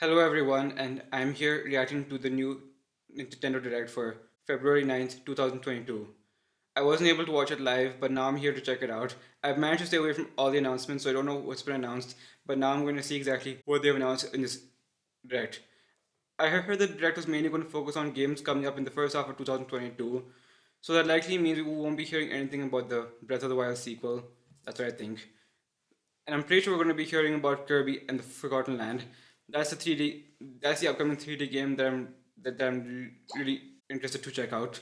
Hello everyone, and I'm here reacting to the new Nintendo Direct for February 9th, 2022. I wasn't able to watch it live, but now I'm here to check it out. I've managed to stay away from all the announcements, so I don't know what's been announced, but now I'm going to see exactly what they've announced in this Direct. I heard the Direct was mainly going to focus on games coming up in the first half of 2022, so that likely means we won't be hearing anything about the Breath of the Wild sequel. That's what I think. And I'm pretty sure we're going to be hearing about Kirby and the Forgotten Land. That's the 3D. That's the upcoming 3D game that I'm really interested to check out.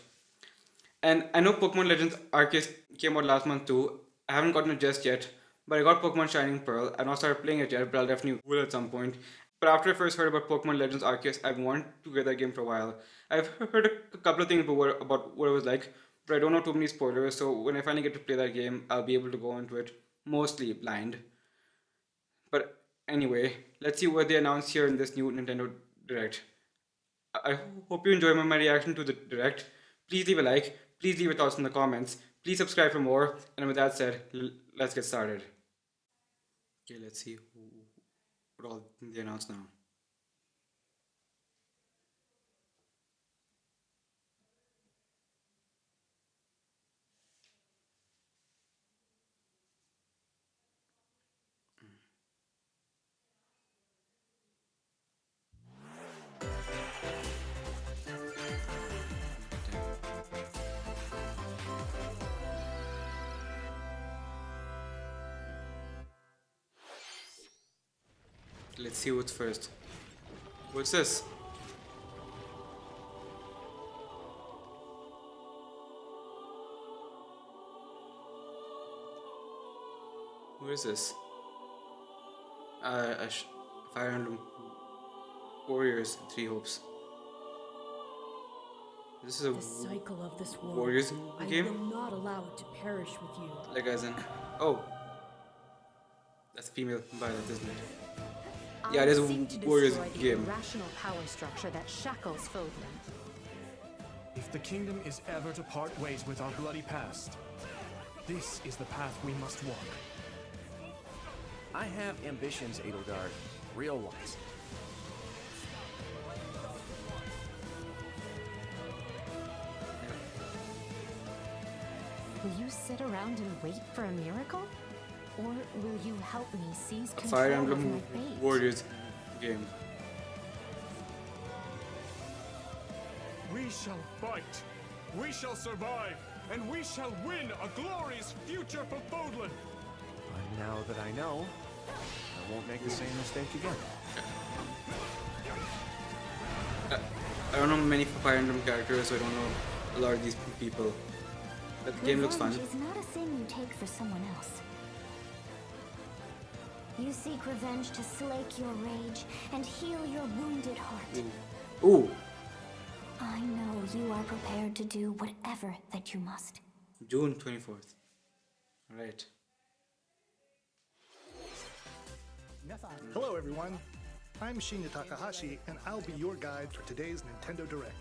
And I know Pokemon Legends Arceus came out last month too. I haven't gotten it just yet, but I got Pokemon Shining Pearl. I've not started playing it yet, but I'll definitely will at some point. But after I first heard about Pokemon Legends Arceus, I've wanted to get that game for a while. I've heard a couple of things about what it was like, but I don't know too many spoilers. So when I finally get to play that game, I'll be able to go into it mostly blind. But anyway, let's see what they announce here in this new Nintendo Direct. I hope you enjoy my reaction to the Direct. Please leave a like, please leave your thoughts in the comments, please subscribe for more, and with that said, let's get started. Okay, let's see what all they announce now. Let's see what's first. What's this? Who is this? Fire Emblem Warriors, Three Hopes. This is a The cycle of this world. Warriors I game? will not allow it to perish with you. Like as in, oh, that's female Violet, isn't it? Yeah, it is a Warriors game. Rational power structure that shackles Fodlan. If the kingdom is ever to part ways with our bloody past, this is the path we must walk. I have ambitions, Edelgard. Real ones. Will you sit around and wait for a miracle? Or will you help me seize A control Fire of Emblem my fate? Warriors game. We shall fight, we shall survive, and we shall win a glorious future for Fodlan. But now that I know, I won't make the same mistake again. I don't know many Fire Emblem characters, so I don't know a lot of these people. But the game looks fun. Revenge is not a thing you take for someone else. You seek revenge to slake your rage and heal your wounded heart. Ooh, I know you are prepared to do whatever that you must. June 24th. Alright. Hello everyone, I'm Shinya Takahashi and I'll be your guide for today's Nintendo Direct.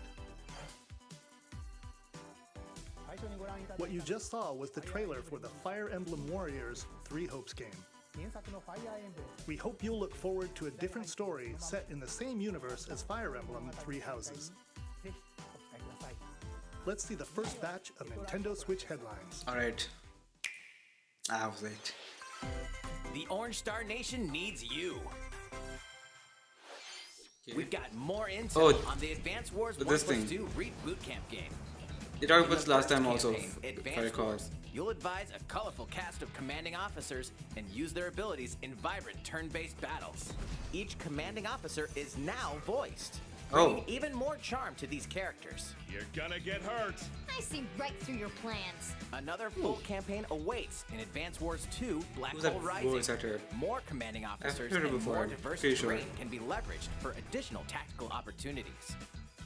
What you just saw was the trailer for the Fire Emblem Warriors Three Hopes game. We hope you'll look forward to a different story set in the same universe as Fire Emblem Three Houses. Let's see the first batch of Nintendo Switch headlines. Alright. I was late. The Orange Star Nation needs you. Okay. We've got more intel Oh, on the Advance Wars this 1+2 thing. Read Boot Camp game. They talked In about the this last first time also, campaign, if I Advance recall. Wars, you'll advise a colorful cast of commanding officers and use their abilities in vibrant turn-based battles. Each commanding officer is now voiced, bringing Oh. even more charm to these characters. You're gonna get hurt. I see right through your plans. Another full campaign awaits in Advance Wars 2 Black Who's that Hole voice Rising. actor? More commanding officers heard it and before, more I'm diverse pretty sure. terrain can be leveraged for additional tactical opportunities,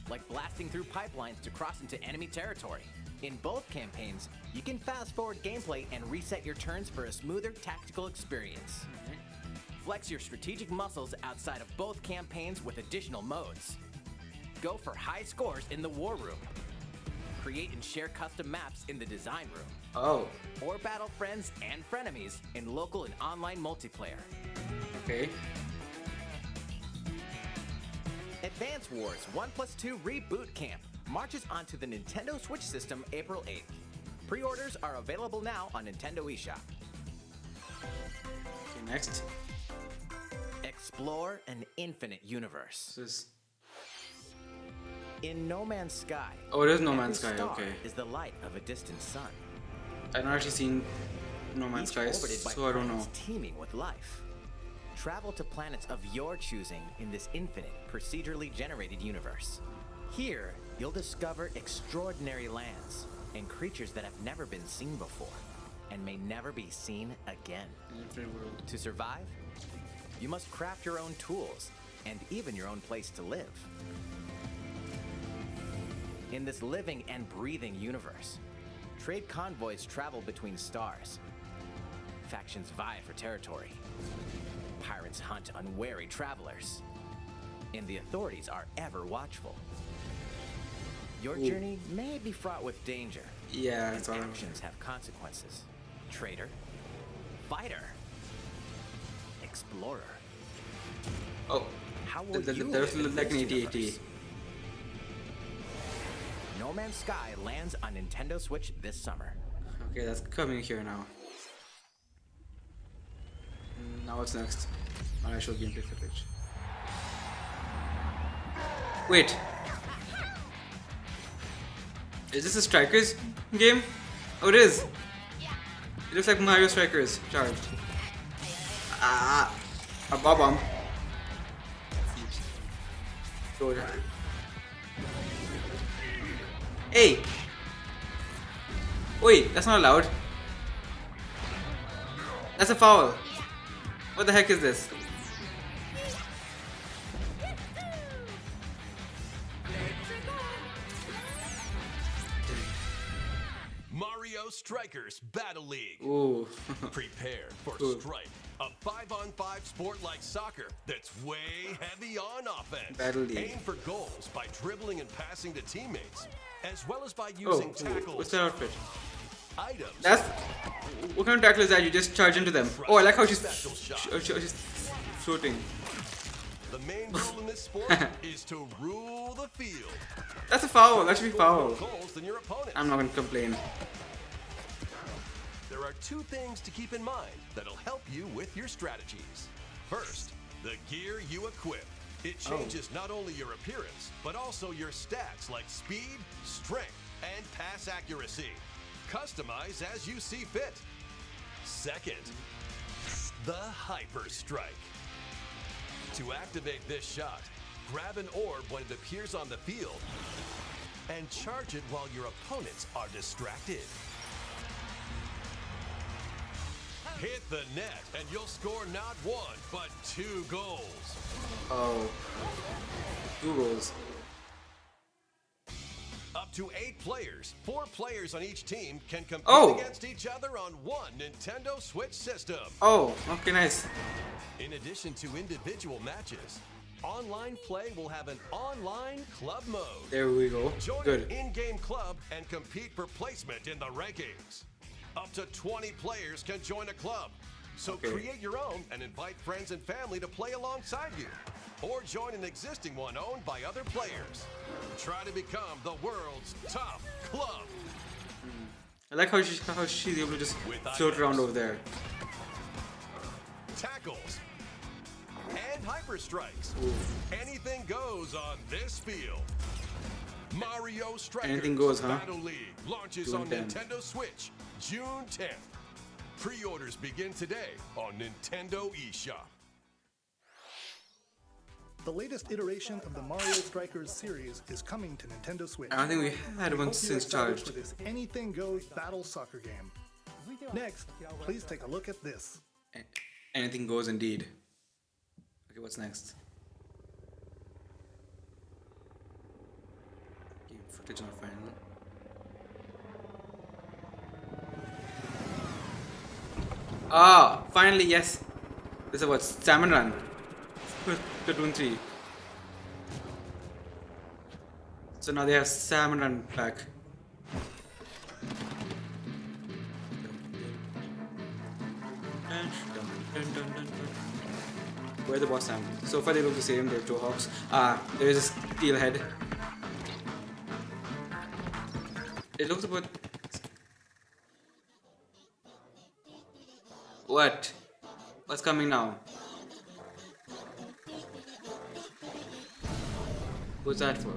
like blasting through pipelines to cross into enemy territory. In both campaigns, you can fast forward gameplay and reset your turns for a smoother tactical experience. Flex your strategic muscles outside of both campaigns with additional modes. Go for high scores in the War Room. Create and share custom maps in the Design Room. Oh, Or battle friends and frenemies in local and online multiplayer. okay. Advance Wars 1+2 Reboot Camp marches onto the Nintendo Switch system April 8th. Pre-orders are available now on Nintendo eShop. Okay, next. Explore an infinite universe. This is... In No Man's Sky, Oh, it is No every Man's Sky, star okay. is the light of a distant sun. I've not actually seen No Man's Each Sky, orbited by so I don't know. planets teeming with life. Travel to planets of your choosing in this infinite, procedurally generated universe. Here, you'll discover extraordinary lands and creatures that have never been seen before and may never be seen again. An infinite world. To survive, you must craft your own tools and even your own place to live. In this living and breathing universe, trade convoys travel between stars. Factions vie for territory. Pirates hunt unwary travelers. And the authorities are ever watchful. Your Ooh. journey may be fraught with danger. Yeah, and that's all. actions have consequences. Traitor, fighter, explorer. Oh, How will you there's live in like an this 8080. universe? No Man's Sky lands on Nintendo Switch this summer. Okay, that's coming here now. Now what's next? I show gameplay footage. Wait. Is this a Strikers game? Oh, it is. It looks like Mario Strikers charged. Ah, a bob bomb. Hey. Wait, that's not allowed. That's a foul. What the heck is this? Mario Strikers Battle League. Ooh. Prepare for Cool. Strike, a 5-on-5 sport like soccer that's way heavy on offense. Battle League. Aim for goals by dribbling and passing to teammates, as well as by using tackles, What's that outfit? items, That's... What kind of tackle is that? You just charge into them. Oh, I like how she's... Special shot. She's floating. The main rule in this sport is to rule the field. That's a foul. That should be Score more foul. goals than your opponent. I'm not gonna complain. There are two things to keep in mind that'll help you with your strategies. First, the gear you equip. It changes not only your appearance, but also your stats like speed, strength, and pass accuracy. Customize as you see fit. Second, the Hyper Strike. To activate this shot, grab an orb when it appears on the field and charge it while your opponents are distracted. Hit the net and you'll score not one, but 2 goals. Oh. 2 goals. Up to 8 players, 4 players on each team can compete Oh. against each other on one Nintendo Switch system. Oh, okay, nice. In addition to individual matches, online play will have an online club mode. There we go. Join Good. an in-game club and compete for placement in the rankings. Up to 20 players can join a club. So Okay. create your own and invite friends and family to play alongside you. Or join an existing one owned by other players. Try to become the world's top club. I like how she's able to just With float around items. over there. Tackles, and hyper strikes. Anything goes on this field. Mario Strikers Anything goes, huh? Battle League launches June on 10th. Nintendo Switch June 10th. Pre-orders begin today on Nintendo eShop. The latest iteration of the Mario Strikers series is coming to Nintendo Switch. I don't think we had We one hope you're since excited charged. for this anything goes battle soccer game. Next, please take a look at this. Anything goes indeed. Okay, what's next? Game footage on final. Ah, finally, yes. This is what? Salmon Run. Platoon 3. So now they have Salmon Run back. Where are the boss Sam? So far they look the same, they're Johawks. There's a steelhead. It looks about... What? What's coming now? What's that for?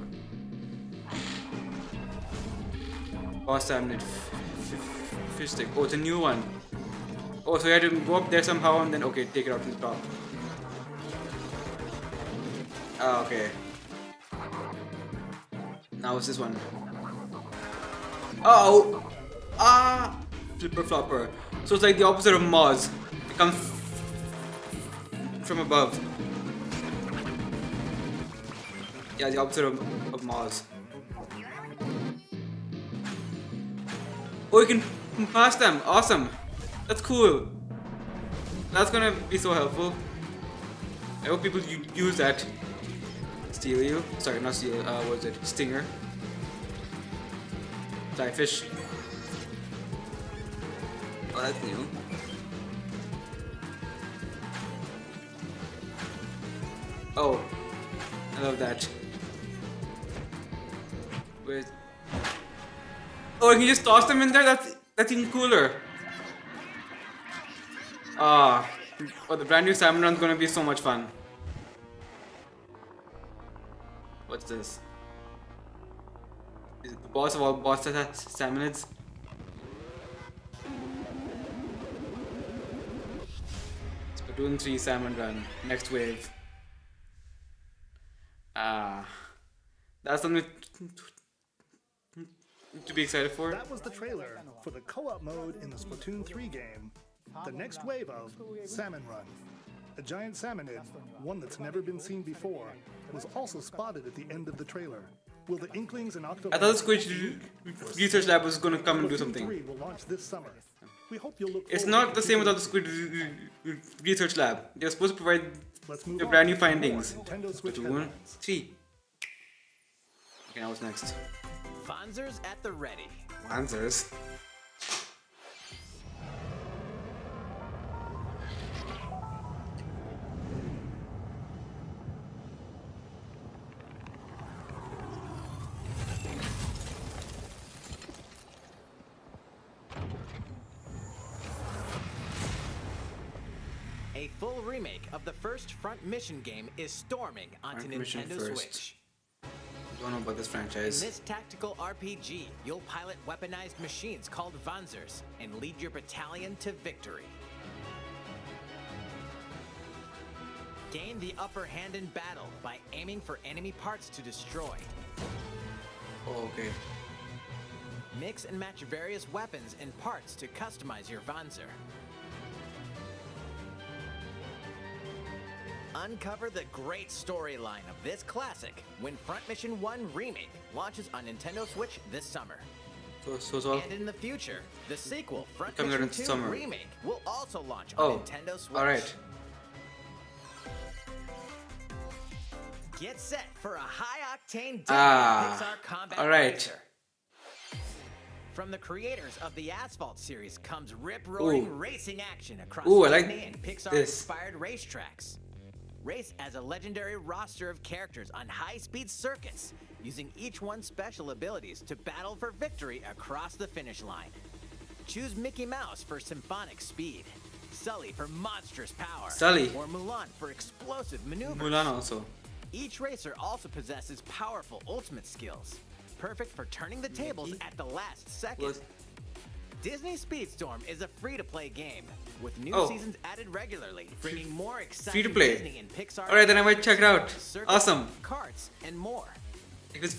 Boss Sam, fish stick. Oh, it's a new one. Oh, so you had to go up there somehow and then, okay, take it out from the top. Ah, okay. Now it's this one. Oh! Ah! Flipper flopper. So it's like the opposite of Moz. It comes from above. Yeah, the opposite of Moz. Oh, you can pass them. Awesome. That's cool. That's gonna be so helpful. I hope people use that. Steal you. Sorry, not steal. What is it? Stinger. Fly fish. Oh, that's new. Oh, I love that. Where's... Oh, you can just toss them in there? That's even cooler. Oh, the brand new salmon run's gonna be so much fun. What's this? Is it the boss of all boss salmonids? Splatoon 3 salmon run. Next wave. That's something to be excited for. That was the trailer for the co-op mode in the Splatoon 3 game. The next wave of Salmon Run. A giant salmonid, one that's never been seen before, was also spotted at the end of the trailer. Will the Inklings and Octo... I thought the Squid Research Lab was going to come and do something. 3 will launch this summer. We hope you'll look It's forward not to the same keeping- without the Squid Research Lab. They're supposed to provide Let's move the on brand new to more findings. Nintendo Switch Splatoon headlines. 3. Okay, now what's next? Fonzers at the ready. Answers. A full remake of the first Front Mission game is storming onto Front Mission Nintendo first. Switch. Don't know about this In franchise. this tactical RPG, you'll pilot weaponized machines called Fonzers and lead your battalion to victory. Gain the upper hand in battle by aiming for enemy parts to destroy. Oh, okay. Mix and match various weapons and parts to customize your Fonzer. Uncover the great storyline of this classic when Front Mission 1 Remake launches on Nintendo Switch this summer. So And in the future, the sequel, Front Coming out Mission in 2 summer. Remake, will also launch on Oh, Nintendo Switch. alright. Get set for a high-octane day Ah, in Pixar Combat alright. Racer. From the creators of the Asphalt series comes rip-roaring Ooh. racing action across Ooh, I like Disney and this. Pixar-inspired racetracks. Race as a legendary roster of characters on high-speed circuits, using each one's special abilities to battle for victory across the finish line. Choose Mickey Mouse for symphonic speed, Sully for monstrous power, Sully. or Mulan for explosive maneuvers. Mulan also. Each racer also possesses powerful ultimate skills, perfect for turning the tables at the last second. Was- Disney Speedstorm is a free-to-play game, with new Oh. seasons added regularly, bringing more exciting Free-to-play. Disney and Pixar. Alright, then I might check it out. circuits, Awesome. Carts, and more. If it's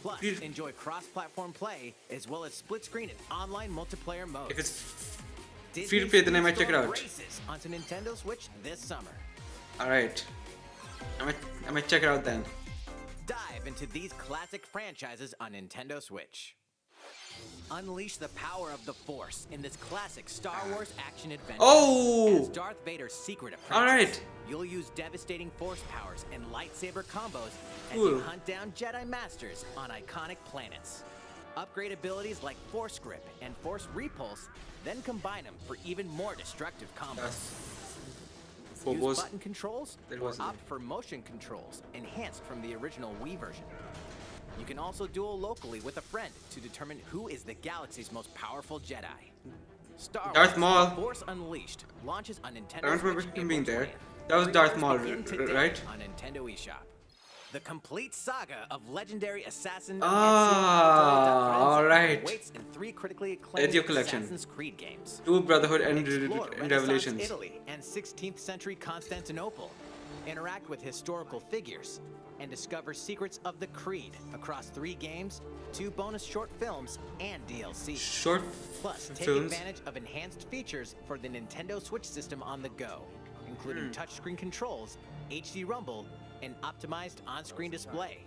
Plus, free- enjoy cross-platform play as well as split-screen and online multiplayer modes. if it's Disney free-to-play, then I might check it Speedstorm out. Races onto Nintendo Switch this summer. Alright. I might check it out then. Dive into these classic franchises on Nintendo Switch. Unleash the power of the Force in this classic Star Wars action adventure. Oh! As Darth Vader's secret apprentice, Alright. you'll use devastating Force powers and lightsaber combos as Cool. you hunt down Jedi Masters on iconic planets. Upgrade abilities like Force Grip and Force Repulse, then combine them for even more destructive combos. Phobos. use button controls That or wasn't opt for motion controls enhanced from the original Wii version. You can also duel locally with a friend to determine who is the galaxy's most powerful Jedi. Star Darth Wars: Maul. The Force Unleashed launches on Nintendo I don't remember Switch him being April there. 20th. That was Darth Pre-orders Maul, begin today right? On Nintendo eShop. The complete saga of legendary assassin alright. waits in 3 critically acclaimed Ezio collection. Assassin's Creed games. 2 Brotherhood and Explore and Renaissance Revelations. Italy and 16th century Constantinople. Interact with historical figures and discover secrets of the Creed across 3 games, 2 bonus short films, and DLC. Short Plus, take films. advantage of enhanced features for the Nintendo Switch system on the go, including touchscreen controls, HD Rumble, and optimized on-screen display.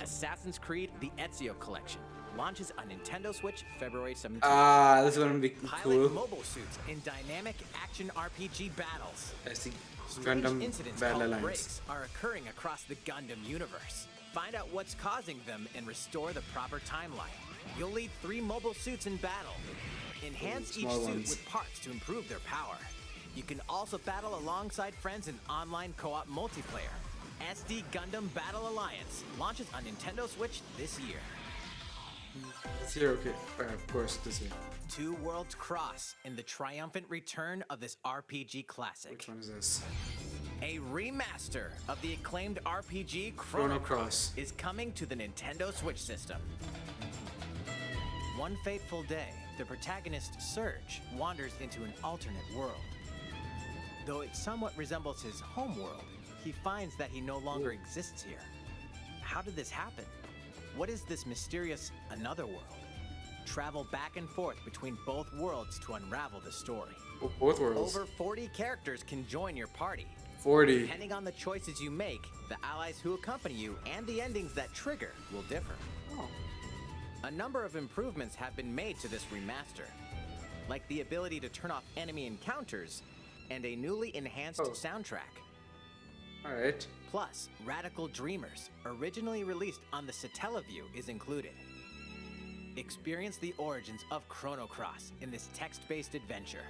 Assassin's Creed: The Ezio Collection launches on Nintendo Switch February 17th. Ah, this is gonna be Pilot cool. mobile suits in dynamic action RPG battles. I see. Strange Gundam incidents Battle called Alliance. breaks are occurring across the Gundam universe. Find out what's causing them and restore the proper timeline. You'll lead 3 mobile suits in battle. Enhance each small suit ones. with parts to improve their power. You can also battle alongside friends in online co-op multiplayer. SD Gundam Battle Alliance launches on Nintendo Switch this year. It's here, okay. Of course, this year. 2 Worlds Cross in the triumphant return of this RPG classic. Which one is this? A remaster of the acclaimed RPG Chrono Chrono Cross. Cross is coming to the Nintendo Switch system. One fateful day, the protagonist Surge wanders into an alternate world. Though it somewhat resembles his home world, he finds that he no longer exists here. How did this happen? What is this mysterious another world? Travel back and forth between both worlds to unravel the story. Oh, both worlds. Over 40 characters can join your party. 40. Depending on the choices you make, the allies who accompany you and the endings that trigger will differ. Oh. A number of improvements have been made to this remaster, like the ability to turn off enemy encounters and a newly enhanced soundtrack. Alright. Plus, Radical Dreamers, originally released on the Satellaview, is included. Experience the origins of Chrono Cross in this text-based adventure.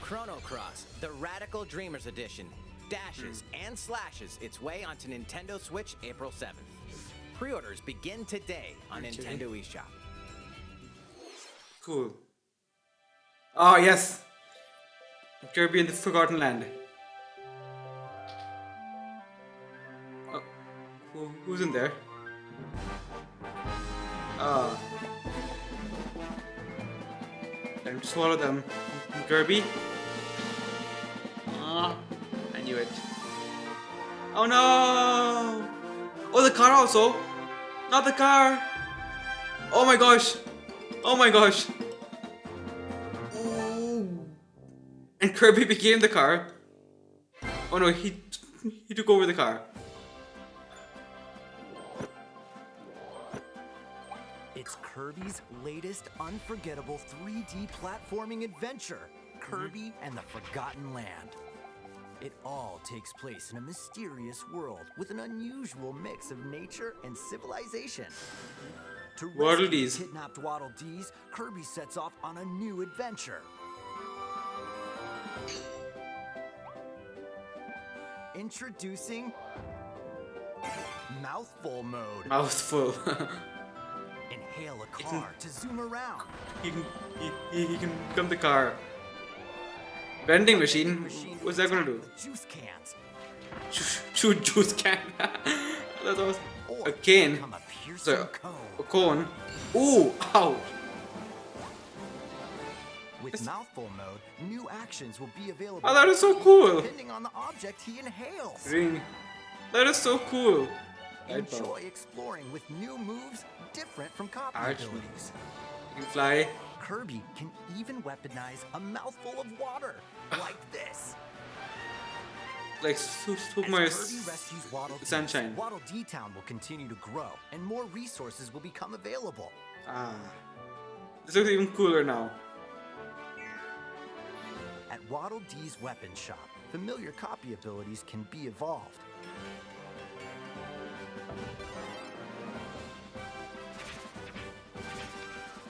Chrono Cross, the Radical Dreamers Edition, dashes and slashes its way onto Nintendo Switch April 7th. Pre-orders begin today on Nintendo eShop. Cool. Oh, yes! Kirby in the Forgotten Land. Oh, who's in there? Time to swallow them. Kirby? I knew it. Oh no! Oh, the car also! Not the car! Oh my gosh! Oh my gosh! Ooh. And Kirby became the car. Oh no, he took over the car. It's Kirby's latest unforgettable 3D platforming adventure, Kirby and the Forgotten Land. It all takes place in a mysterious world with an unusual mix of nature and civilization. To Waddle rescue Dees. kidnapped Waddle Dees, Kirby sets off on a new adventure. Introducing Mouthful Mode. Mouthful. Inhale a car to zoom around. he can become the car. Vending machine? What's that gonna do? Juice cans. Shoot juice can. That's awesome. Or A cane. become a piercing So, cone. a cone. Ooh, ow. With Mouthful Mode, new actions will be available. Oh, that is so cool. Depending on the object he inhales. Ring. That is so cool. Enjoy exploring with new moves different from copy Arch. abilities. You can fly. Kirby can even weaponize a mouthful of water, like this. Like Super As Mario Kirby rescues Waddle Dees, Sunshine. Waddle Dee Town will continue to grow, and more resources will become available. Ah. This looks even cooler now. At Waddle Dee's weapon shop, familiar copy abilities can be evolved.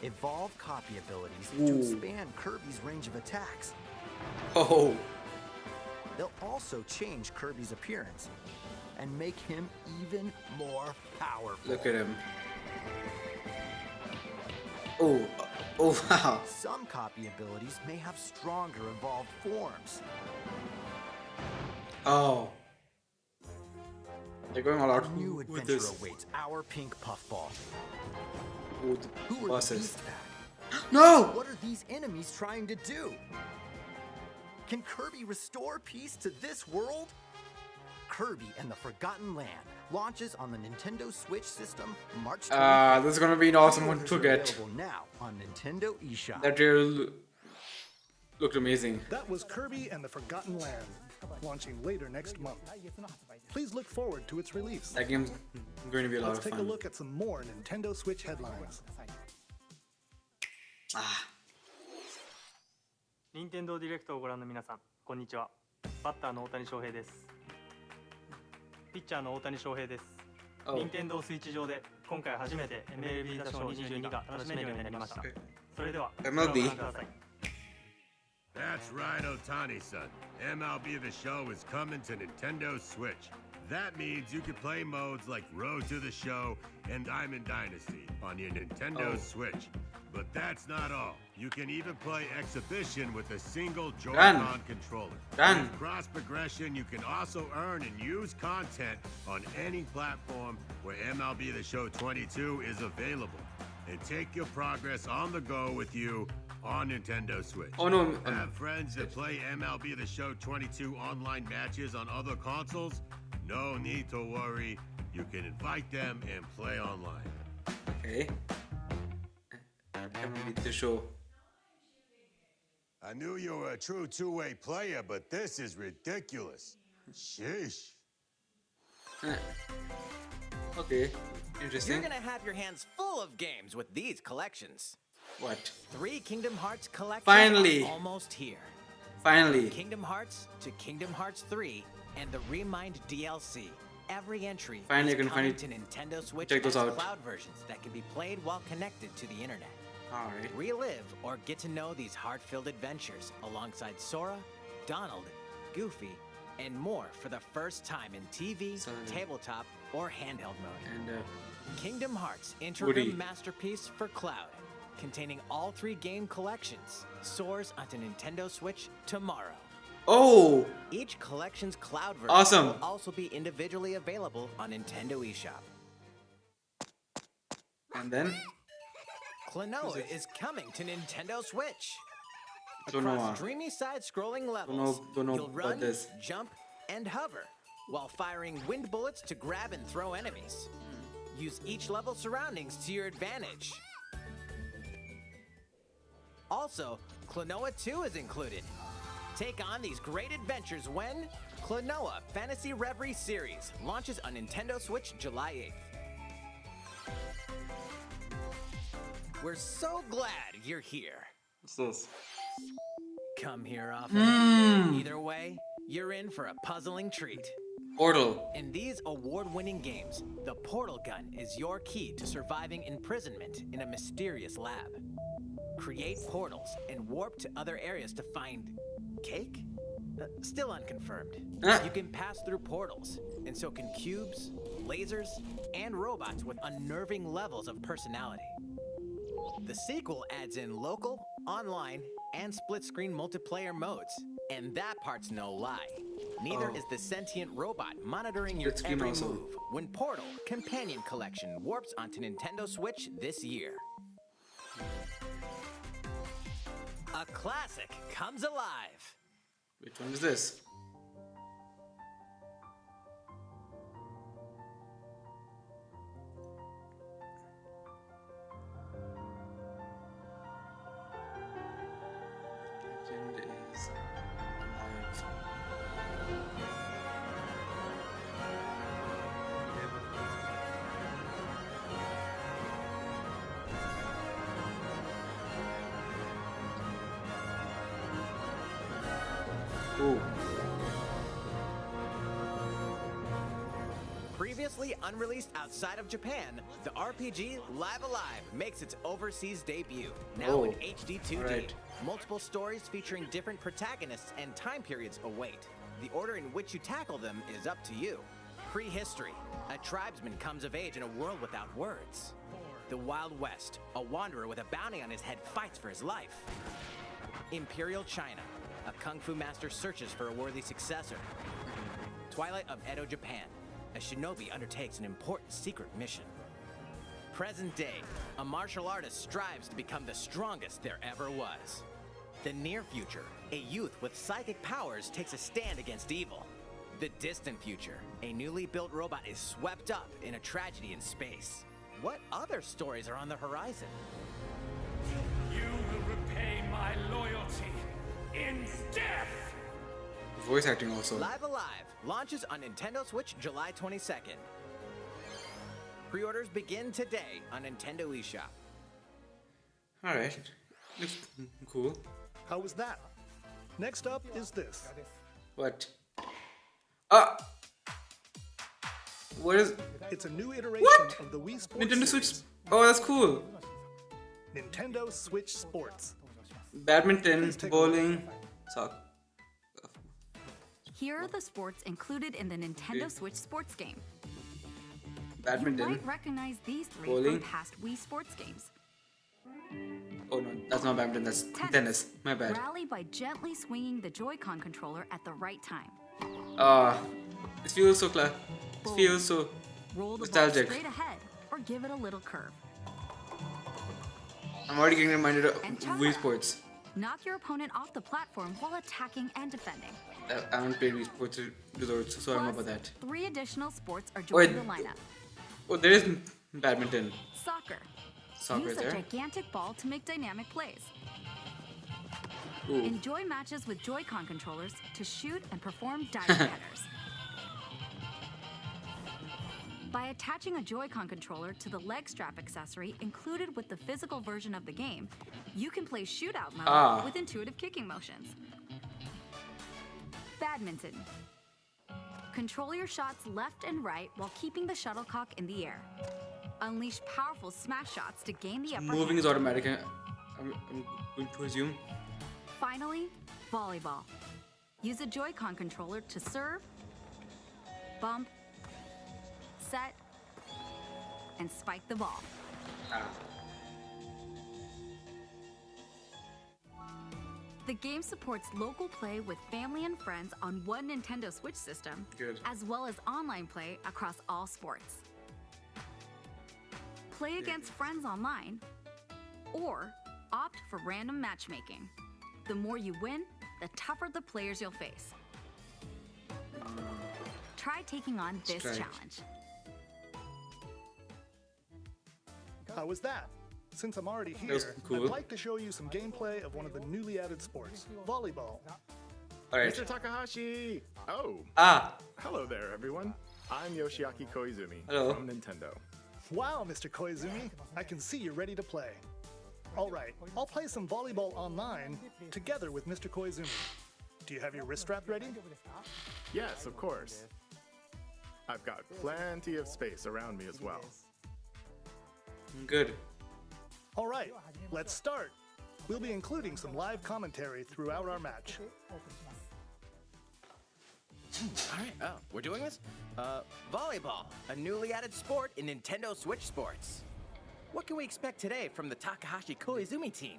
Evolve copy abilities to expand Kirby's range of attacks. Oh. they'll also change Kirby's appearance and make him even more powerful. Look at him. Oh, oh wow. Some copy abilities may have stronger evolved forms. Oh. They're going all out A new with adventure this. awaits our pink puffball. With Who are the bosses. Beast Pack? No! What are these enemies trying to do? Can Kirby restore peace to this world? Kirby and the Forgotten Land launches on the Nintendo Switch system March 25th. This is gonna be an awesome one Pre-orders to are get. available now on Nintendo eShop. That trailer looked amazing. That was Kirby and the Forgotten Land, launching later next month. Please look forward to its release. That game's going to be a lot Let's of take a fun. look at some more Nintendo Switch headlines. 任天堂ディレクトをご覧の皆さん、こんにちは。バッターの大谷翔平です。ピッチャーの大谷翔平です。任天堂スイッチ上で今回初めて MLB 打賞22が楽しめるようになりました。それでは、ご覧ください。 That's right, Otani-san. MLB The Show is coming to Nintendo Switch. That means you can play modes like Road to the Show and Diamond Dynasty on your Nintendo Switch. But that's not all. You can even play Exhibition with a single Joy-Con controller. With cross progression, you can also earn and use content on any platform where MLB The Show 22 is available. And take your progress on the go with you on Nintendo Switch. Oh no. Have friends that play MLB The Show 22 online matches on other consoles? No need to worry. You can invite them and play online. Okay. MLB The Show. I knew you were a true two-way player, but this is ridiculous. Sheesh. Okay. Interesting. You're gonna have your hands full of games with these collections. What? 3 Kingdom Hearts collections Finally. are almost here. Finally. Kingdom Hearts to Kingdom Hearts 3 and the Remind DLC. Every entry Finally, is you can coming finally to Nintendo Switch check those as out. cloud versions that can be played while connected to the internet. Alright. Relive or get to know these heart-filled adventures alongside Sora, Donald, Goofy, and more for the first time in TV, tabletop, or handheld mode. And Kingdom Hearts Woody. Interim Masterpiece for Cloud, containing all 3 game collections, soars onto Nintendo Switch tomorrow. Oh! Each collection's cloud version Awesome. will also be individually available on Nintendo eShop. And then? Klonoa is coming to Nintendo Switch. Don't know. Across dreamy side-scrolling levels, Don't know you'll about run, this. jump, and hover, while firing wind bullets to grab and throw enemies. Use each level's surroundings to your advantage. Also, Klonoa 2 is included. Take on these great adventures when Klonoa Fantasy Reverie Series launches on Nintendo Switch July 8th. We're so glad you're here. What's this? Come here often. Either way, you're in for a puzzling treat. Portal. In these award-winning games, the portal gun is your key to surviving imprisonment in a mysterious lab. Create portals and warp to other areas to find cake? Still unconfirmed. You can pass through portals, and so can cubes, lasers, and robots with unnerving levels of personality. The sequel adds in local, online, and split-screen multiplayer modes, and that part's no lie. Neither is the sentient robot monitoring your Split-screen every also. move when Portal Companion Collection warps onto Nintendo Switch this year. A classic comes alive. Which one is this? Legend is alive. Ooh. Previously unreleased outside of Japan, the RPG Live Alive makes its overseas debut, now in HD 2D. Alright. Multiple stories featuring different protagonists and time periods await. The order in which you tackle them is up to you. Prehistory. A tribesman comes of age in a world without words. The Wild West. A wanderer with a bounty on his head fights for his life. Imperial China. A kung fu master searches for a worthy successor. Twilight of Edo, Japan. A shinobi undertakes an important secret mission. Present day. A martial artist strives to become the strongest there ever was. The near future. A youth with psychic powers takes a stand against evil. The distant future. A newly built robot is swept up in a tragedy in space. What other stories are on the horizon? You will repay my loyalty in death! Voice acting also. Live Alive launches on Nintendo Switch July 22nd. Pre-orders begin today on Nintendo eShop. Alright. Looks cool. How was that? Next up is this. What? Ah! What is... It's a new iteration of the Wii Sports Nintendo series. Switch... Oh, that's cool. Nintendo Switch Sports. Badminton, bowling, soccer. Here are the sports included in the Nintendo Switch sports game. Badminton. You might recognize these three Bowling. from past Wii sports games. Oh no, that's not badminton, that's tennis. My bad. Rally by gently swinging the Joy-Con controller at the right time. It feels so it feels so Roll the nostalgic. ball straight ahead or give it a little curve. I'm already getting reminded of And Wii Sports. Knock your opponent off the platform while attacking and defending. I haven't played Wii Sports Resorts, so I don't know about that. 3 additional sports are Wait. joining the lineup. Oh, there is badminton. Soccer. Soccer Use a there. gigantic ball to make dynamic plays. Ooh. Enjoy matches with Joy-Con controllers to shoot and perform diving headers. By attaching a Joy-Con controller to the leg strap accessory included with the physical version of the game, you can play shootout mode with intuitive kicking motions. Badminton. Control your shots left and right while keeping the shuttlecock in the air. Unleash powerful smash shots to gain the upper Moving hand. is automatic. I'm going to assume. Finally, volleyball. Use a Joy-Con controller to serve, bump, set, and spike the ball. The game supports local play with family and friends on one Nintendo Switch system, as well as online play across all sports. Play against friends online, or opt for random matchmaking. The more you win, the tougher the players you'll face. Try taking on this challenge. How was that? Since I'm already That was here, cool. I'd like to show you some gameplay of one of the newly added sports, volleyball. Alright. Mr. Takahashi! Oh. Hello there, everyone. I'm Yoshiaki Koizumi Hello. from Nintendo. Wow, Mr. Koizumi, I can see you're ready to play. All right, I'll play some volleyball online together with Mr. Koizumi. Do you have your wrist strap ready? Yes, of course. I've got plenty of space around me as well. Good. All right, let's start. We'll be including some live commentary throughout our match. Alright, we're doing this? Volleyball, a newly added sport in Nintendo Switch Sports. What can we expect today from the Takahashi Koizumi team?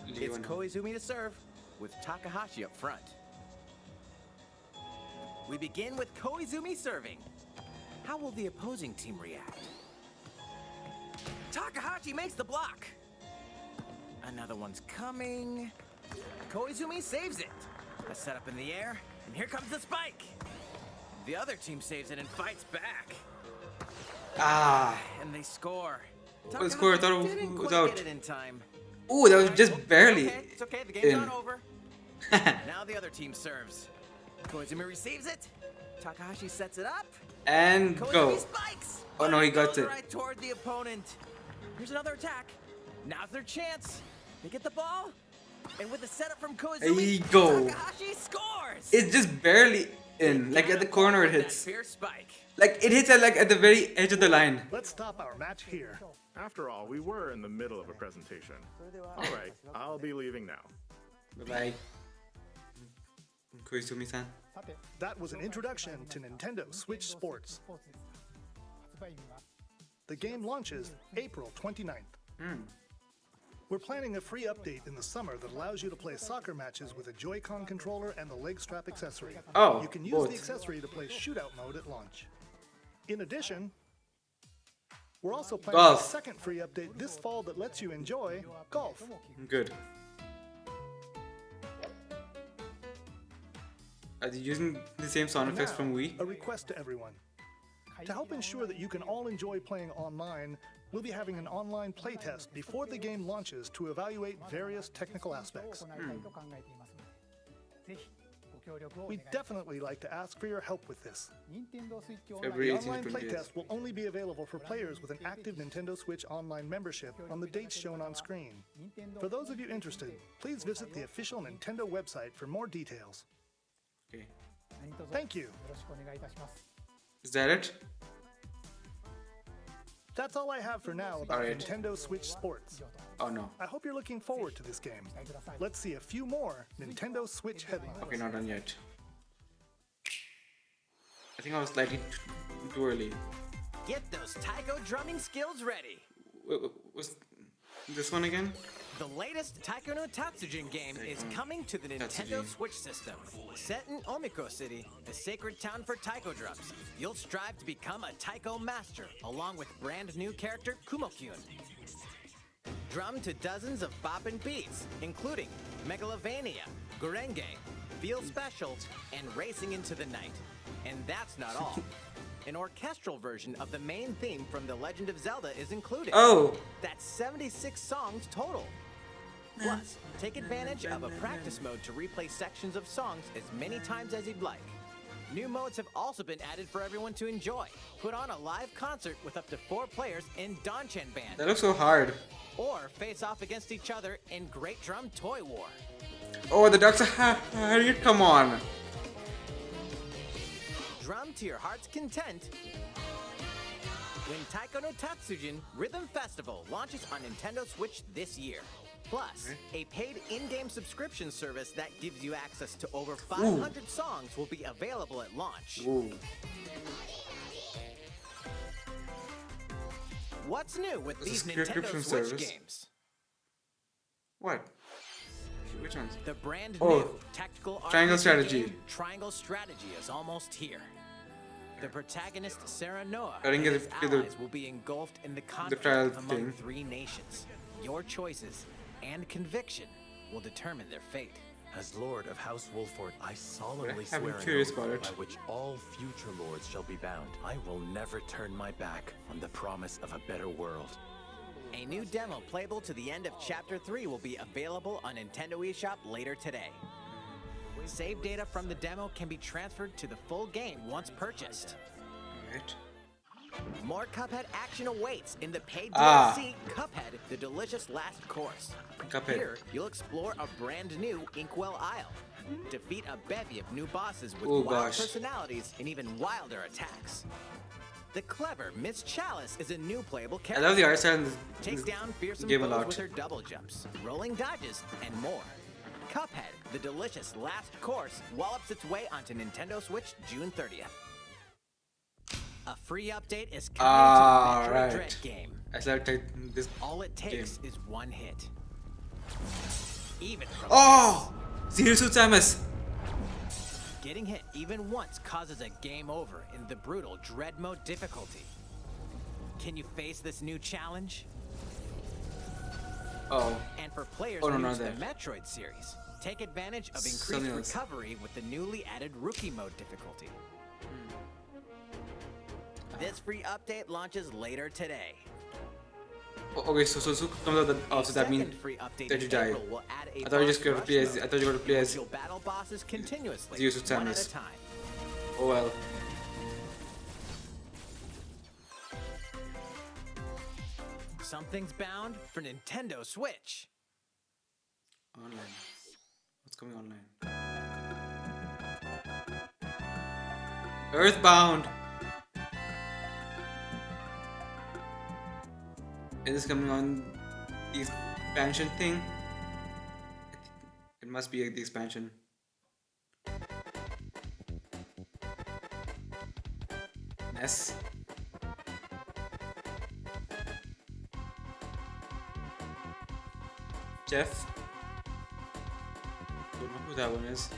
It's Koizumi to serve, with Takahashi up front. We begin with Koizumi serving. How will the opposing team react? Takahashi makes the block. Another one's coming. Koizumi saves it. A setup in the air, and here comes the spike. The other team saves it and fights back. And they score. Oh, score, I thought Didn't it was quite out. get it in time. Ooh, that was just barely It's okay, the game's in. not over. Now the other team serves. Koizumi receives it. Takahashi sets it up. And Koizumi go. spikes. Oh no, he got Goes it. right toward the opponent. Here's another attack. Now's their chance. They get the ball. And with the setup from Koizumi, There you go. Takahashi scores. It's just barely in. Like at the corner it hits. Fierce spike. Like it hits at the very edge of the line. Let's stop our match here. After all, we were in the middle of a presentation. All right, I'll be leaving now. Bye-bye. Koizumi-san. That was an introduction to Nintendo Switch Sports. The game launches April 29th. We're planning a free update in the summer that allows you to play soccer matches with a Joy-Con controller and the leg strap accessory. Oh, you can use both. the accessory to play shootout mode at launch. In addition, we're also planning a second free update this fall that lets you enjoy golf. Good. Are they using the same sound effects Now, from Wii? A request to everyone. To help ensure that you can all enjoy playing online, we'll be having an online playtest before the game launches to evaluate various technical aspects. We'd definitely like to ask for your help with this. February The 18 online to 28. playtest will only be available for players with an active Nintendo Switch Online membership on the dates shown on screen. For those of you interested, please visit the official Nintendo website for more details. Okay. Thank you. Is that it? That's all I have for now about Alright. Nintendo Switch Sports. Oh no. I hope you're looking forward to this game. Let's see a few more Nintendo Switch headlines. Okay, not done yet. I think I was slightly too early. Get those taiko drumming skills ready. Was this one again? The latest Taiko no Tatsujin game is coming to the Nintendo Switch system. Set in Omiko City, the sacred town for taiko drums, you'll strive to become a taiko master, along with brand new character Kumo-kyun. Drum to dozens of boppin' beats, including Megalovania, Gurenge, Feel Special, and Racing into the Night. And that's not all. An orchestral version of the main theme from The Legend of Zelda is included. Oh! That's 76 songs total. Plus, take advantage of a practice mode to replay sections of songs as many times as you'd like. New modes have also been added for everyone to enjoy. Put on a live concert with up to 4 players in Danchan Band. That looks so hard. Or face off against each other in Great Drum Toy War. Oh, the ducks are Harriet, come on. Drum to your heart's content when Taiko no Tatsujin Rhythm Festival launches on Nintendo Switch this year. Plus, a paid in-game subscription service that gives you access to over 500 songs will be available at launch. Ooh. What's new with It's a these Nintendo subscription Switch service. games? What? Which ones? The brand Oh, new tactical Triangle RPG Strategy. game, Triangle Strategy is almost here. The protagonist Sarah Noah I didn't and get his the- allies will be engulfed in the conflict trial among thing. 3 nations. Your choices and conviction will determine their fate. As Lord of House Wolford, I solemnly I'm swear an curious oath about it. by which all future lords shall be bound. I will never turn my back on the promise of a better world. A new demo playable to the end of Chapter 3 will be available on Nintendo eShop later today. Save data from the demo can be transferred to the full game once purchased. Right. More Cuphead action awaits in the paid Ah. DLC Cuphead, The Delicious Last Course. Cuphead. Here, you'll explore a brand new Inkwell Isle. Defeat a bevy of new bosses with Oh, wild gosh. personalities and even wilder attacks. The clever Miss Chalice is a new playable I character. love the art style in Takes this down fearsome game a foes lot. with her double jumps, rolling dodges, and more. Cuphead, The Delicious Last Course, wallops its way onto Nintendo Switch June 30th. A free update is coming to the Metroid right. Dread game. I selected this. All it takes is one hit. Even from Oh! Zero Suit Samus! getting hit even once causes a game over in the brutal Dread Mode difficulty. Can you face this new challenge? Oh. And for players Oh, no, new not to the that. Metroid series, take advantage of Something increased else. recovery with the newly added Rookie Mode difficulty. This free update launches later today. Oh, okay, so comes out that also that means Second free update that you in die. April will add a I thought you just boss got to rush play as mode I thought you got to play in as which you'll battle bosses continuously, Zero Suit one at Samus. a time. Oh well. Something's bound for Nintendo Switch. Online. What's coming online? Earthbound! Is this coming on the expansion thing? It must be the expansion. S. Jeff. Don't know who that one is.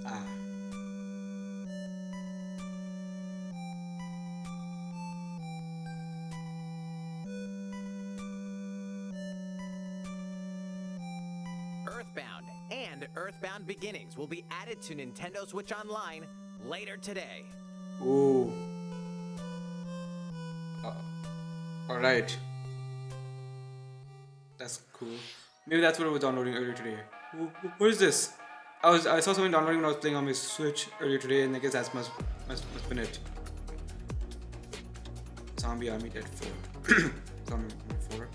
Ah. Earthbound and Earthbound Beginnings will be added to Nintendo Switch Online later today. Ooh. Alright. That's cool. Maybe that's what I was downloading earlier today. What is this? I saw something downloading when I was playing on my Switch earlier today, and I guess that must been it. Zombie Army Dead 4. Zombie Army 4.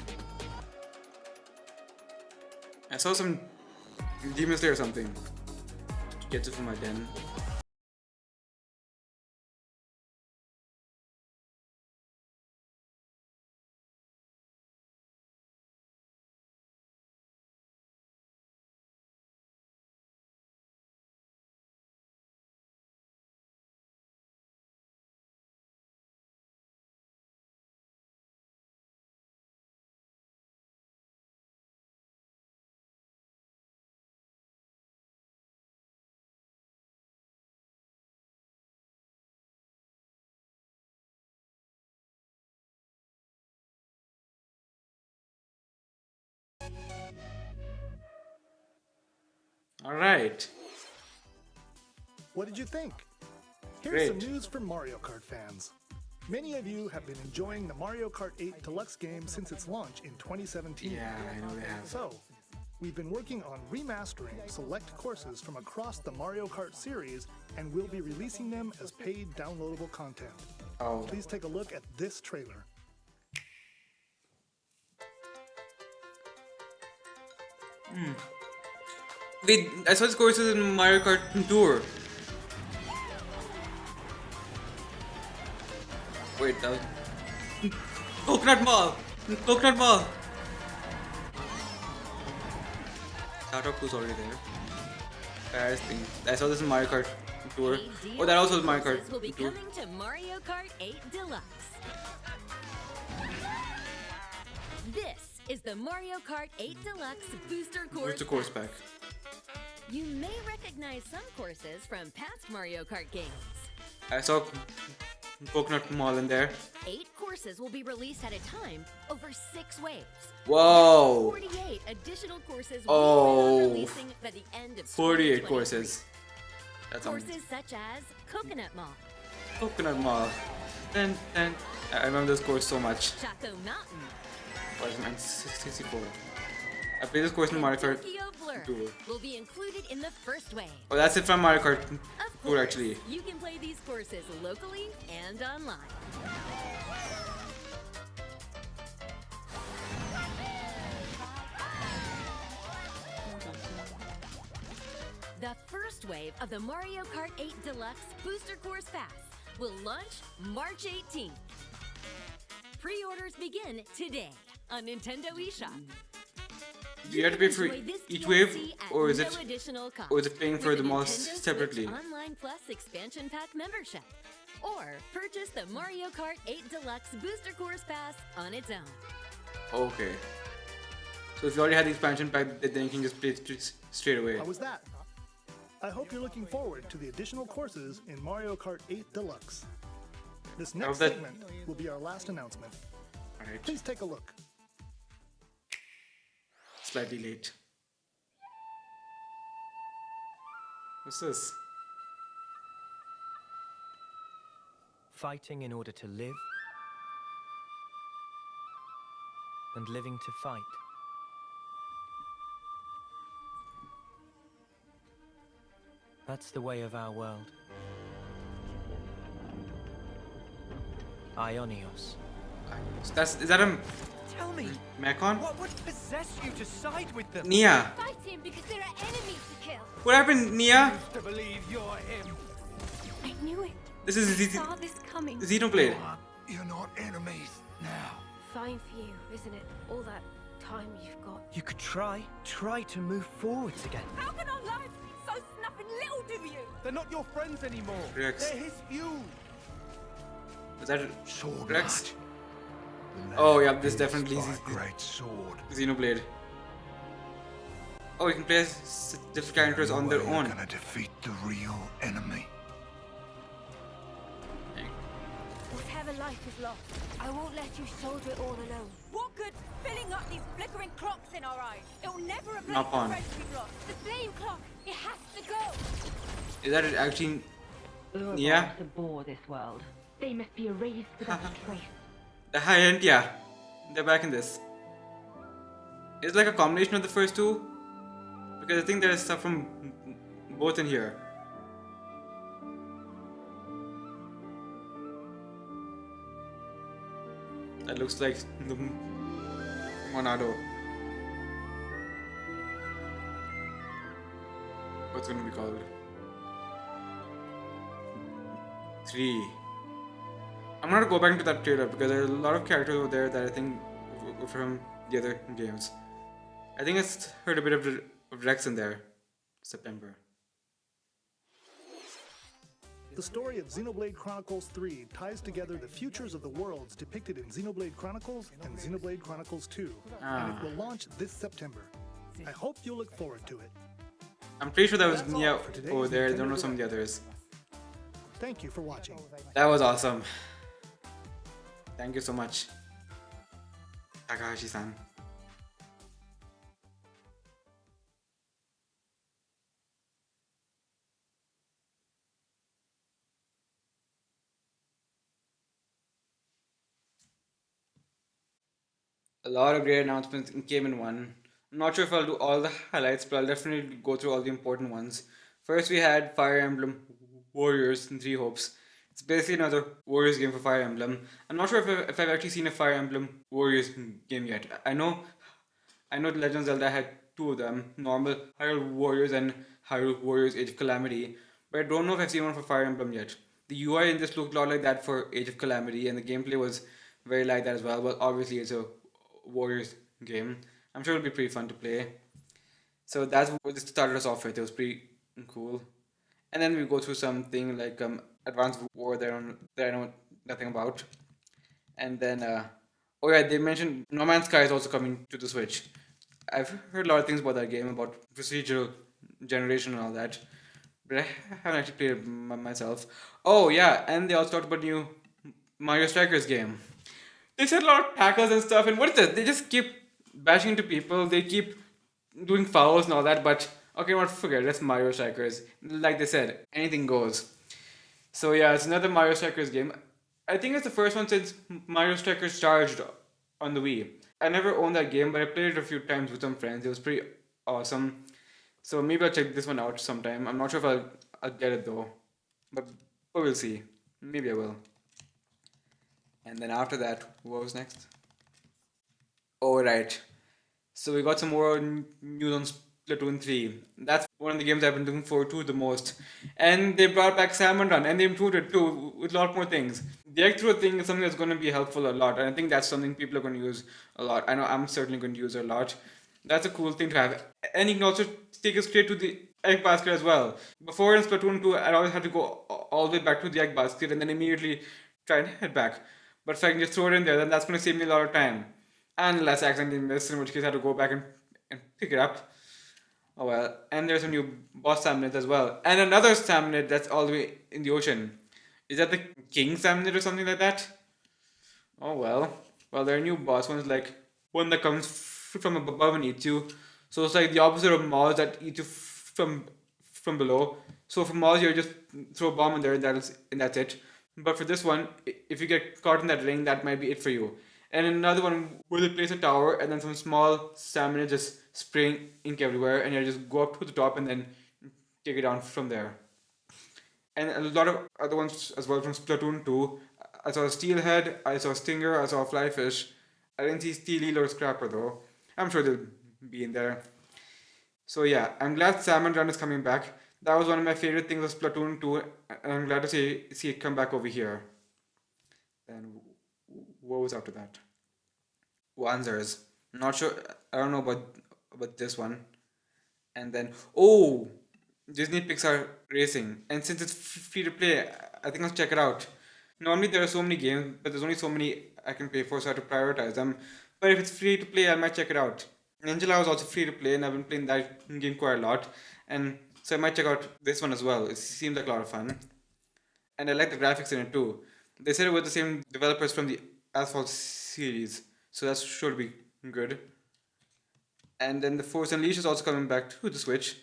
I saw some Demon Slayer or something. Gets it from my den. Alright. What did you think? Here's Great. some news for Mario Kart fans. Many of you have been enjoying the Mario Kart 8 Deluxe game since its launch in 2017. Yeah, I know they have. So, we've been working on remastering select courses from across the Mario Kart series, and we'll be releasing them as paid downloadable content. Oh. Please take a look at this trailer. Wait, I saw this courses in Mario Kart Tour. Wait, that was... Coconut Mall! Coconut Mall! Satoku's already there. I saw this in Mario Kart Tour. Oh, that also was Mario Kart will be Tour. coming to Mario Kart 8 Deluxe. This is the Mario Kart 8 Deluxe Booster Course. Where's the course pack? You may recognize some courses from past Mario Kart games. I saw Coconut Mall in there. 8 courses will be released at a time over 6 waves. Whoa! 48 additional courses Oh. will be releasing by the end of 48 2023. courses. That's Courses such as Coconut Mall, Coconut Mall. I remember this course so much. Chaco Mountain, Was it 64? I played this course in Mario Kart Tokyo Blur Tour. will be included in the first wave. Oh, that's it from Mario Kart Of Tour course, actually. you can play these courses locally and online. The first wave of the Mario Kart 8 Deluxe Booster Course Pass will launch March 18th. Pre-orders begin today on Nintendo eShop. Do you have to pay for Enjoy this each DLC wave, at or is no it additional cost paying for with them a all Nintendo separately? Switch Online Plus expansion pack membership, or purchase the Mario Kart 8 Deluxe Booster Course Pass on its own. Okay. So if you already had the expansion pack, then you can just play it straight away. How was that? I hope you're looking forward to the additional courses in Mario Kart 8 Deluxe. This next that- segment will be our last announcement. Alright. Please take a look. Slightly late. What's this? Fighting in order to live, and living to fight. That's the way of our world. Ionios. Is that a Tell me, Mechon? what would possess you to side with them? Nia. Fight him because there are enemies to kill. What happened, Nia? To believe you're him. I knew it. This is I saw this coming. Xenoblade. You're not enemies now. Fine for you, isn't it? All that time you've got. You could try to move forwards again. How can our lives be so snuffing little to you? They're not your friends anymore. Rex. They're his few. Is that Sword Rex? Knight. Oh yeah, this definitely is Great sword. Xenoblade. Oh, you can play as different characters on their own. Gonna defeat the real enemy. Whatever life is lost, I won't let you shoulder it all alone. What good filling up these flickering clocks in our eyes? It'll never replace Not the on. friends we've lost. The flame clock, it has to go. Is that actually? Uroboros Yeah. abhor this world. They must be erased without a trace. The high end, yeah. They're back in this. It's like a combination of the first two. Because I think there's stuff from both in here. That looks like the Monado. What's it gonna be called? 3. I'm gonna go back into that trailer because there are a lot of characters over there that I think were from the other games. I think I heard a bit of Rex in there. September. The story of Xenoblade Chronicles 3 ties together the futures of the worlds depicted in Xenoblade Chronicles and Xenoblade Chronicles 2, and it will launch this September. I hope you'll look forward to it. I'm pretty sure that was That's all Nia for today's over there. I don't Nintendo know some of the Direct. others. Thank you for watching. That was awesome. Thank you so much, Takahashi-san. A lot of great announcements came in one. I'm not sure if I'll do all the highlights, but I'll definitely go through all the important ones. First, we had Fire Emblem Warriors and Three Hopes. It's basically another Warriors game for Fire Emblem. I'm not sure if I've actually seen a Fire Emblem Warriors game yet. I know The Legend of Zelda had two of them, normal Hyrule Warriors and Hyrule Warriors Age of Calamity, but I don't know if I've seen one for Fire Emblem yet. The UI in this looked a lot like that for Age of Calamity, and the gameplay was very like that as well, but obviously it's a Warriors game. I'm sure it'll be pretty fun to play. So that's what this started us off with. It was pretty cool. And then we go through something like Advanced War that I know nothing about. And then, oh yeah, they mentioned No Man's Sky is also coming to the Switch. I've heard a lot of things about that game, about procedural generation and all that, but I haven't actually played it myself. Oh yeah, and they also talked about new Mario Strikers game. They said a lot of tackles and stuff, and what is this? They just keep bashing into people, they keep doing fouls and all that, but okay, what, forget it, that's Mario Strikers. Like they said, anything goes. So yeah, it's another Mario Strikers game. I think it's the first one since Mario Strikers Charged on the Wii. I never owned that game, but I played it a few times with some friends. It was pretty awesome. So maybe I'll check this one out sometime. I'm not sure if I'll get it though, but we'll see. Maybe I will. And then after that, what was next? Oh, right. So we got some more news on Splatoon 3. That's one of the games I've been looking forward to the most. And they brought back Salmon Run, and they improved it too, with a lot more things. The X-Throw thing is something that's going to be helpful a lot, and I think that's something people are going to use a lot. I know I'm certainly going to use it a lot. That's a cool thing to have. And you can also take it straight to the egg basket as well. Before in Splatoon 2, I'd always have to go all the way back to the egg basket and then immediately try and head back. But if I can just throw it in there, then that's going to save me a lot of time. Unless I accidentally miss, in which case I have to go back and pick it up. Oh well. And there's some new boss Salmonid as well. And another Salmonid that's all the way in the ocean. Is that the King Salmonid or something like that? Oh well. Well, there are new boss ones, like one that comes from above and eats you. So it's like the opposite of Maws that eat you from below. So for Maws, you just throw a bomb in there and that's it. But for this one, if you get caught in that ring, that might be it for you. And another one where they place a tower and then some small salmon just spraying ink everywhere, and you just go up to the top and then take it down from there. And a lot of other ones as well from Splatoon 2. I saw Steelhead, I saw Stinger, I saw Flyfish. I didn't see Steely or Scrapper though. I'm sure they'll be in there. So yeah, I'm glad Salmon Run is coming back. That was one of my favorite things of Splatoon 2, and I'm glad to see it come back over here. Then what was after that? Wanzers. Not sure. I don't know about this one. And then Disney Pixar Racing. And since it's free to play, I think I'll check it out. Normally there are so many games, but there's only so many I can pay for, so I have to prioritize them. But if it's free to play, I might check it out. Angela was also free to play, and I've been playing that game quite a lot. And so I might check out this one as well. It seems like a lot of fun. And I like the graphics in it too. They said it was the same developers from the Asphalt series, so that should be good. And then the Force Unleashed is also coming back to the Switch,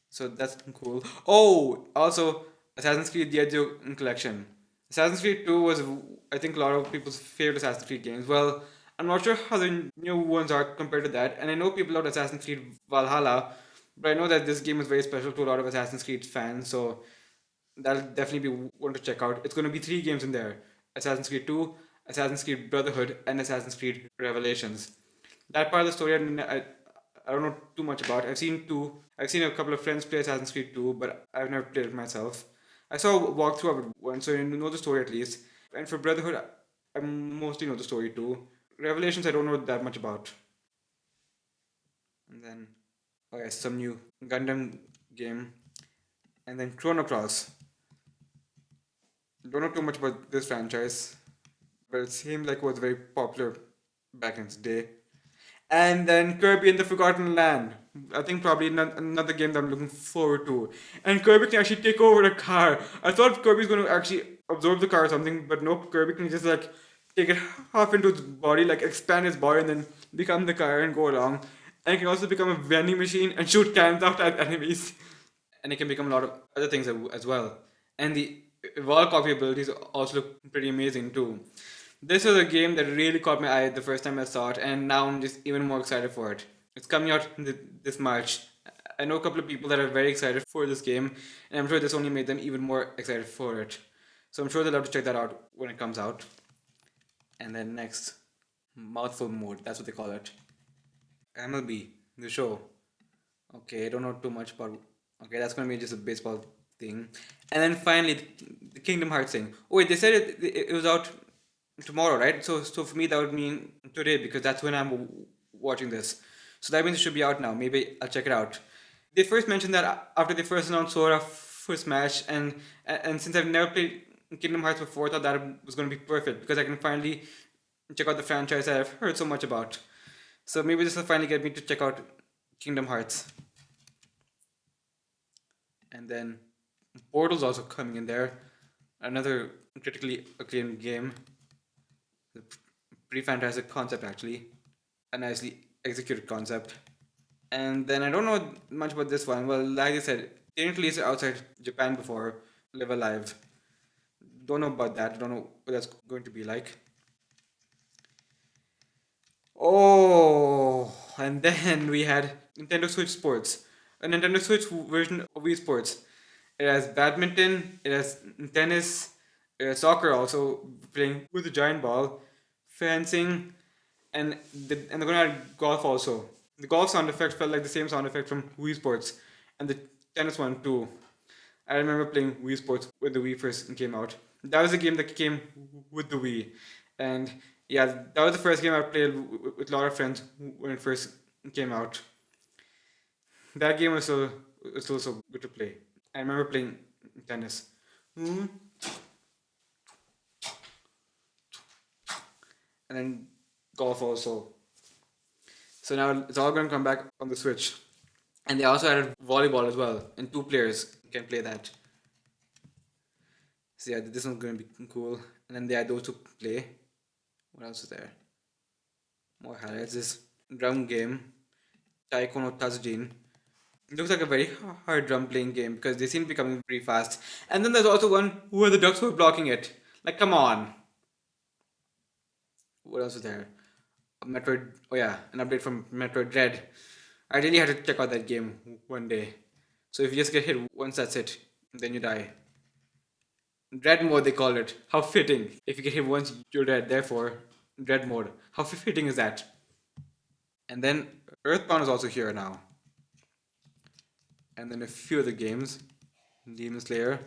so that's cool. Oh, also Assassin's Creed The Ezio Collection. Assassin's Creed 2 was, I think, a lot of people's favorite Assassin's Creed games. Well, I'm not sure how the new ones are compared to that, and I know people love Assassin's Creed Valhalla, but I know that this game is very special to a lot of Assassin's Creed fans, so that'll definitely be one to check out. It's going to be 3 games in there: Assassin's Creed 2, Assassin's Creed Brotherhood, and Assassin's Creed Revelations. That part of the story I don't know too much about. I've seen a couple of friends play Assassin's Creed 2, but I've never played it myself. I saw a walkthrough of it once, so I know the story at least. And for Brotherhood, I mostly know the story too. Revelations, I don't know that much about. And then, some new Gundam game. And then Chrono Cross. Don't know too much about this franchise, but it seemed like it was very popular back in its day. And then Kirby and the Forgotten Land. I think probably another game that I'm looking forward to. And Kirby can actually take over a car. I thought Kirby's going to actually absorb the car or something, but nope, Kirby can just like take it half into his body, like expand his body and then become the car and go along. And it can also become a vending machine and shoot cannons out at enemies. And it can become a lot of other things as well. And the Evolve copy abilities also look pretty amazing too. This was a game that really caught my eye the first time I saw it, and now I'm just even more excited for it. It's coming out this March. I know a couple of people that are very excited for this game, and I'm sure this only made them even more excited for it. So I'm sure they'll have to check that out when it comes out. And then next, Mouthful Mode, that's what they call it. MLB, the show. Okay, I don't know too much about... Okay, that's going to be just a baseball thing. And then finally, the Kingdom Hearts thing. Oh wait, they said it was out tomorrow, right? So for me that would mean today, because that's when I'm watching this. So that means it should be out now. Maybe I'll check it out. They first mentioned that after they first announced Sora for Smash, and since I've never played Kingdom Hearts before, I thought that was going to be perfect because I can finally check out the franchise that I've heard so much about. So maybe this will finally get me to check out Kingdom Hearts. And then Portal's also coming in there. Another critically acclaimed game. Pretty fantastic concept actually. A nicely executed concept. And then I don't know much about this one. Well, like I said, they didn't release it outside Japan before, Live Alive. Don't know about that. Don't know what that's going to be like. Oh, and then we had Nintendo Switch Sports. A Nintendo Switch version of Wii Sports. It has badminton, it has tennis, it has soccer also, playing with a giant ball, fencing, and they're going to add golf also. The golf sound effect felt like the same sound effect from Wii Sports, and the tennis one too. I remember playing Wii Sports when the Wii first came out. That was a game that came with the Wii, and yeah, that was the first game I played with a lot of friends when it first came out. That game was still so good to play. I remember playing tennis. And then golf also. So now it's all going to come back on the Switch. And they also added volleyball as well. And 2 players can play that. So yeah, this one's going to be cool. And then they add those to play. What else is there? More highlights. This drum game. Taiko no Tatsujin. It looks like a very hard drum playing game because they seem to be coming pretty fast. And then there's also one where the ducks were blocking it. Like, come on. What else is there? Metroid. Oh yeah, an update from Metroid Dread. I really had to check out that game one day. So if you just get hit once, that's it. Then you die. Dread mode, they call it. How fitting. If you get hit once, you're dead. Therefore, dread mode. How fitting is that? And then Earthbound is also here now. And then a few other games. Demon Slayer.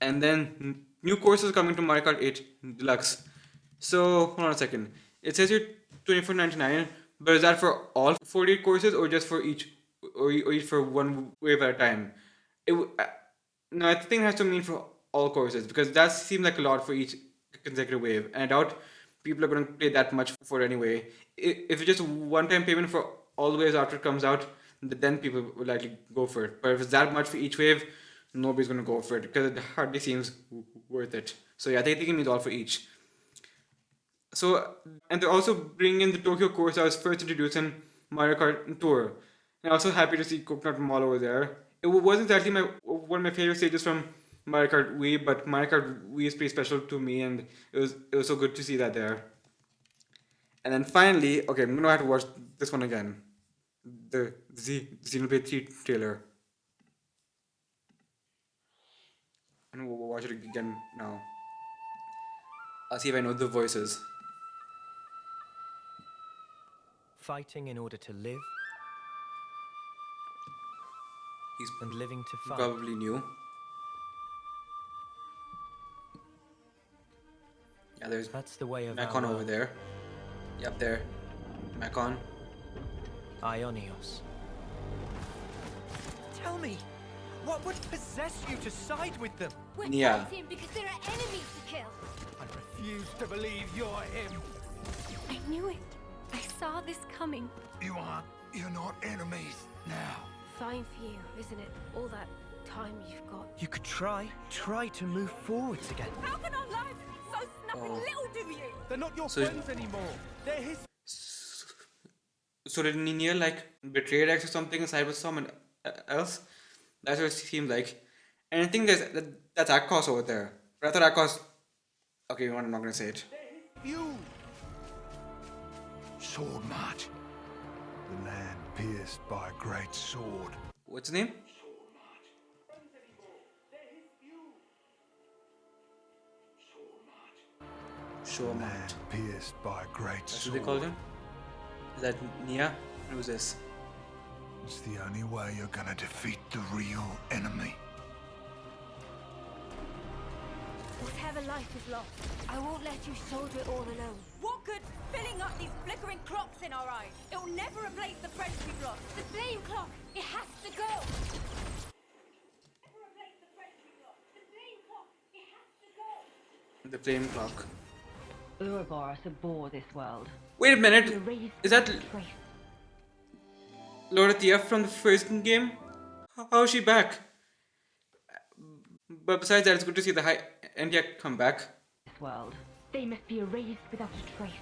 And then new courses coming to Mario Kart 8 Deluxe. So, hold on a second. It says here $24.99, but is that for all 48 courses or just for each, or each for one wave at a time? No, I think it has to mean for all courses because that seems like a lot for each consecutive wave, and I doubt people are going to pay that much for it anyway. If it's just one-time payment for all the waves after it comes out, then people will likely go for it. But if it's that much for each wave, nobody's going to go for it because it hardly seems worth it. So yeah, I think it means all for each. So, and they're also bringing in the Tokyo course I was first introduced in Mario Kart Tour. And I'm also happy to see Coconut Mall over there. It wasn't exactly one of my favorite stages from Mario Kart Wii, but Mario Kart Wii is pretty special to me, and it was so good to see that there. And then finally, okay, I'm gonna have to watch this one again. The Xenoblade 3 trailer. And we'll watch it again now. I'll see if I know the voices. Fighting in order to live. And living to fight. Probably new. Yeah, there's That's the way of Macon over there. Yep, there. Macon. Ionios. Tell me, what would possess you to side with them? We're Yeah. fighting because there are enemies to kill. I refuse to believe you're him. I knew it. I saw this coming. You're not enemies now. Fine for you, isn't it? All that time you've got. You could try to move forwards again. How can our lives be so nothing little to you? They're not your So- friends anymore. They're his. So did Ninia like betray Rex or something aside with someone else? That's what it seemed like. And I think that's Akos over there. But I thought Akos. Okay, you know what? I'm not gonna say it. You! Sword March. The land pierced by a great sword. What's his name? Land pierced by a great That's sword. what they called him? Is that Nia? Who's this? It's the only way you're gonna defeat the real enemy. Whatever life is lost, I won't let you shoulder it all alone. What good filling up these flickering clocks in our eyes? It'll never replace the friends we've lost. The flame clock, it has to go. The flame clock. Ouroboros abhor this world. Wait a minute. Is that Laura TF from the first game? How is she back? But besides that, it's good to see the high India come back. This world. They must be erased without a trace.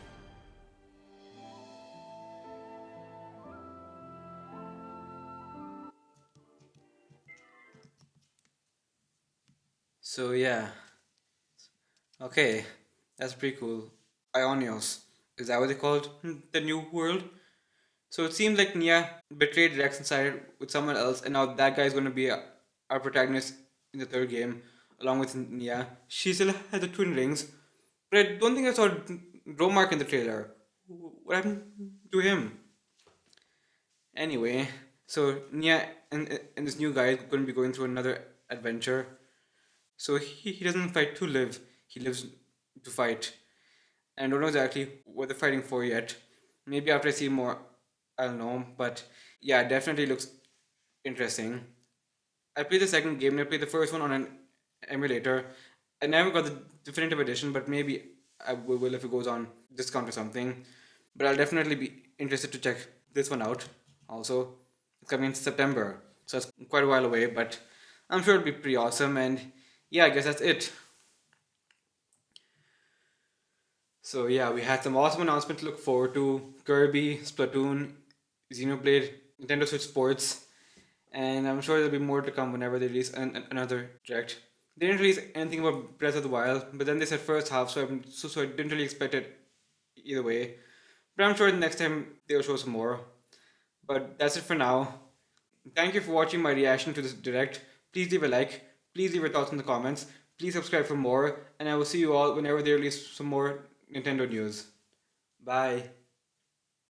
So yeah. Okay, that's pretty cool. Ionios. Is that what they called the new world? So it seems like Nia betrayed Rex and sided with someone else, and now that guy is going to be our protagonist in the third game, along with Nia. She still has the twin rings, but I don't think I saw Dromark in the trailer. What happened to him? Anyway, so Nia and this new guy is going to be going through another adventure. So he doesn't fight to live, he lives to fight. And I don't know exactly what they're fighting for yet. Maybe after I see more, I'll know. But yeah, it definitely looks interesting. I played the second game and I played the first one on an emulator. I never got the definitive edition, but maybe I will if it goes on discount or something. But I'll definitely be interested to check this one out. Also, it's coming in September, so it's quite a while away, but I'm sure it'll be pretty awesome. And yeah, I guess that's it. So yeah, we had some awesome announcements to look forward to. Kirby, Splatoon, Xenoblade, Nintendo Switch Sports, and I'm sure there'll be more to come whenever they release another direct. They didn't release anything about Breath of the Wild, but then they said first half, so I didn't really expect it either way. But I'm sure the next time they'll show some more. But that's it for now. Thank you for watching my reaction to this direct. Please leave a like, Please leave your thoughts in the comments. Please subscribe for more, and I will see you all whenever they release some more Nintendo news. Bye.